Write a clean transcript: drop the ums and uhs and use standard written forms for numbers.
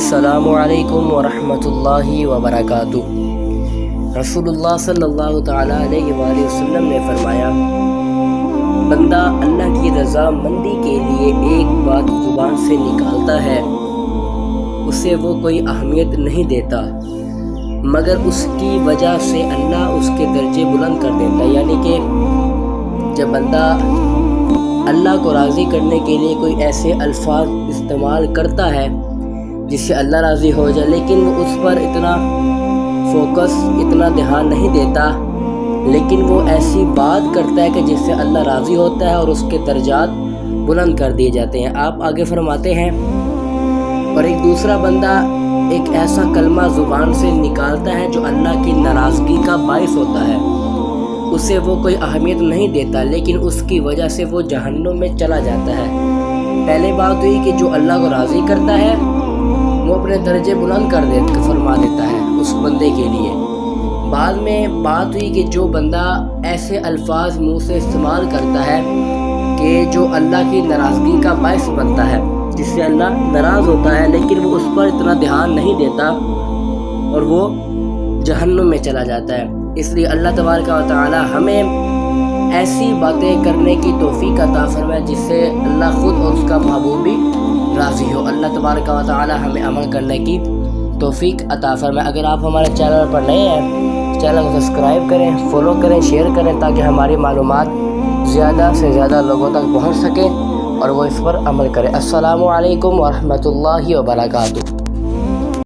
السلام علیکم ورحمۃ اللہ وبرکاتہ۔ رسول اللہ صلی اللہ تعالیٰ علیہ وآلہ وسلم نے فرمایا، بندہ اللہ کی رضا مندی کے لیے ایک بات زبان سے نکالتا ہے، اسے وہ کوئی اہمیت نہیں دیتا مگر اس کی وجہ سے اللہ اس کے درجے بلند کر دیتا ہے۔ یعنی کہ جب بندہ اللہ کو راضی کرنے کے لیے کوئی ایسے الفاظ استعمال کرتا ہے جس سے اللہ راضی ہو جائے، لیکن وہ اس پر اتنا فوکس، اتنا دھیان نہیں دیتا، لیکن وہ ایسی بات کرتا ہے کہ جس سے اللہ راضی ہوتا ہے اور اس کے درجات بلند کر دیے جاتے ہیں۔ آپ آگے فرماتے ہیں، اور ایک دوسرا بندہ ایک ایسا کلمہ زبان سے نکالتا ہے جو اللہ کی ناراضگی کا باعث ہوتا ہے، اسے وہ کوئی اہمیت نہیں دیتا، لیکن اس کی وجہ سے وہ جہنم میں چلا جاتا ہے۔ پہلے بات ہوئی کہ جو اللہ کو راضی کرتا ہے وہ اپنے درجے بلند کر فرما دیتا ہے اس بندے کے لیے۔ بعد میں بات ہوئی کہ جو بندہ ایسے الفاظ منہ سے استعمال کرتا ہے کہ جو اللہ کی ناراضگی کا باعث بنتا ہے، جس سے اللہ ناراض ہوتا ہے، لیکن وہ اس پر اتنا دھیان نہیں دیتا اور وہ جہنم میں چلا جاتا ہے۔ اس لیے اللہ تبارک و تعالی ہمیں ایسی باتیں کرنے کی توفیق عطا فرمائے جس سے اللہ خود اور اس کا محبوب بھی راضی ہو۔ اللہ تبارک و تعالی ہمیں عمل کرنے کی توفیق عطا فرمائے۔ اگر آپ ہمارے چینل پر نئے ہیں، چینل کو سبسکرائب کریں، فالو کریں، شیئر کریں، تاکہ ہماری معلومات زیادہ سے زیادہ لوگوں تک پہنچ سکیں اور وہ اس پر عمل کریں۔ السلام علیکم ورحمۃ اللہ وبرکاتہ۔